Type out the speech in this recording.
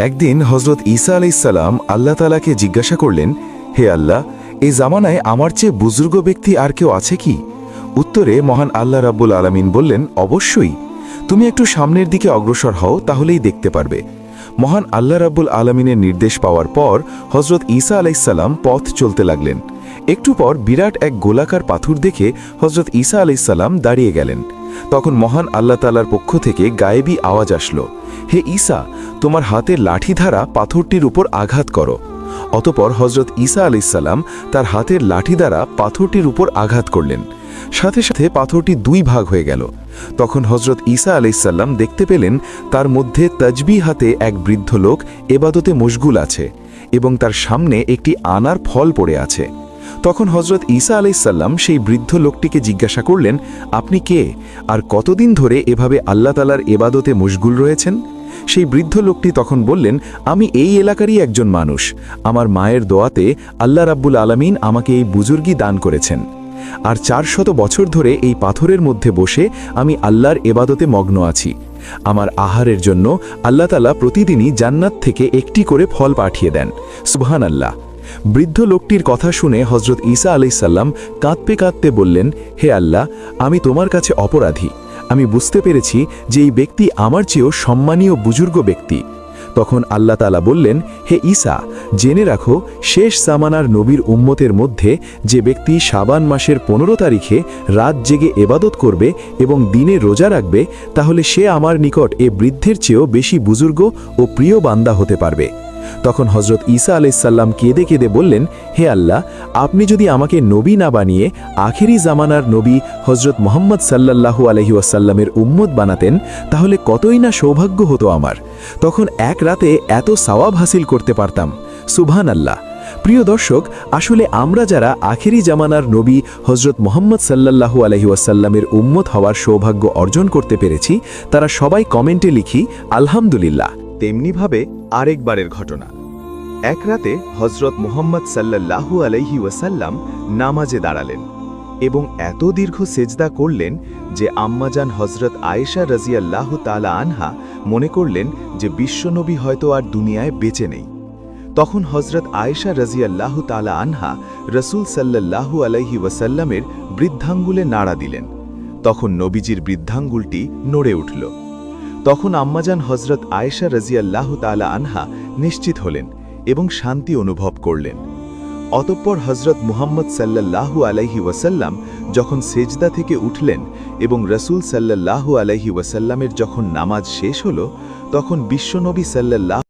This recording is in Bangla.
একদিন হজরত ঈসা আলাইসাল্লাম আল্লাহ তাআলাকে জিজ্ঞাসা করলেন, হে আল্লাহ, এই জামানায় আমার চেয়ে বুজুর্গ ব্যক্তি আর কেউ আছে কি? উত্তরে মহান আল্লাহ রাব্বুল আলামিন বললেন, অবশ্যই। তুমি একটু সামনের দিকে অগ্রসর হও, তাহলেই দেখতে পারবে। মহান আল্লাহ রাব্বুল আলামিনের নির্দেশ পাওয়ার পর হজরত ঈসা আলাইসাল্লাম পথ চলতে লাগলেন। একটু পর বিরাট এক গোলাকার পাথর দেখে হজরত ঈসা আলাইসাল্লাম দাঁড়িয়ে গেলেন। তখন মহান আল্লাহ তাআলার পক্ষ থেকে গায়েবী আওয়াজ আসলো, হে ঈসা, তোমার হাতের লাঠি দ্বারা পাথরটির উপর আঘাত করো। অতপর হজরত ঈসা আলাইসাল্লাম তার হাতের লাঠি দ্বারা পাথরটির উপর আঘাত করলেন। সাথে সাথে পাথরটি দুই ভাগ হয়ে গেল। তখন হজরত ঈসা আলাইসাল্লাম দেখতে পেলেন তার মধ্যে তাজবি হাতে এক বৃদ্ধ লোক এবাদতে মশগুল আছে এবং তার সামনে একটি আনার ফল পড়ে আছে। তখন হজরত ঈসা আলাইসাল্লাম সেই বৃদ্ধ লোকটিকে জিজ্ঞাসা করলেন, আপনি কে, আর কতদিন ধরে এভাবে আল্লাহ তাআলার এবাদতে মশগুল রয়েছেন? সেই বৃদ্ধ লোকটি তখন বললেন, আমি এই এলাকারই একজন মানুষ। আমার মায়ের দোয়াতে আল্লাহ রাব্বুল আলামিন আমাকে এই বুজুর্গি দান করেছেন, আর 400 বছর ধরে এই পাথরের মধ্যে বসে আমি আল্লাহর এবাদতে মগ্ন আছি। আমার আহারের জন্য আল্লাহ তাআলা প্রতিদিনই জান্নাত থেকে একটি করে ফল পাঠিয়ে দেন। সুবহানাল্লাহ। বৃদ্ধ লোকটির কথা শুনে হজরত ঈসা আলাইসাল্লাম কাঁদতে কাঁদতে বললেন, হে আল্লাহ, আমি তোমার কাছে অপরাধী। আমি বুঝতে পেরেছি যে এই ব্যক্তি আমার চেয়েও সম্মানীয় বুজুর্গ ব্যক্তি। তখন আল্লাহ তাআলা বললেন, হে ঈসা, জেনে রাখো, শেষ জামানার নবীর উম্মতের মধ্যে যে ব্যক্তি শাবান মাসের 15 তারিখে রাত জেগে এবাদত করবে এবং দিনে রোজা রাখবে, তাহলে সে আমার নিকট এ বৃদ্ধের চেয়েও বেশি বুজুর্গ ও প্রিয় বান্দা হতে পারবে। তখন হজরত ঈসা আলাইসাল্লাম কেঁদে কেঁদে বললেন, হে আল্লাহ, আপনি যদি আমাকে নবী না বানিয়ে আখেরি জামানার নবী হজরত মুহাম্মদ সাল্লাল্লাহু আলাইহি ওয়াসাল্লামের উম্মত বানাতেন, তাহলে কতই না সৌভাগ্য হতো আমার। তখন এক রাতে এত সওয়াব হাসিল করতে পারতাম। সুবহানাল্লাহ। প্রিয় দর্শক, আসলে আমরা যারা আখেরি জামানার নবী হজরত মুহাম্মদ সাল্লাল্লাহু আলাইহি ওয়াসাল্লামের উম্মত হওয়ার সৌভাগ্য অর্জন করতে পেরেছি, তারা সবাই কমেন্টে লিখি আলহামদুলিল্লাহ। তেমনিভাবে আরেকবারের ঘটনা। এক রাতে হজরত মুহাম্মদ সাল্লাল্লাহু আলাইহি ওয়াসাল্লাম নামাজে দাঁড়ালেন এবং এত দীর্ঘ সেজদা করলেন যে আম্মাজান হজরত আয়েশা রাজিয়াল্লাহু তাআলা আনহা মনে করলেন যে বিশ্বনবী হয়তো আর দুনিয়ায় বেঁচে নেই। তখন হজরত আয়েশা রাজিয়াল্লাহু তাআলা আনহা রসুল সাল্লাল্লাহু আলাইহি ওয়াসাল্লামের বৃদ্ধাঙ্গুলে নাড়া দিলেন। তখন নবীজির বৃদ্ধাঙ্গুলটি নড়ে উঠল। তখন আম্মাজান হজরত আয়েশা রাজিয়াল্লাহু তাআলা আনহা নিশ্চিত হলেন এবং শান্তি অনুভব করলেন। অতঃপর হজরত মুহাম্মদ সাল্লাল্লাহু আলাইহি ওয়াসাল্লাম যখন সেজদা থেকে উঠলেন এবং রসুল সাল্লাল্লাহু আলাইহি ওয়াসাল্লামের যখন নামাজ শেষ হল, তখন বিশ্বনবী সাল্লাল্লাহু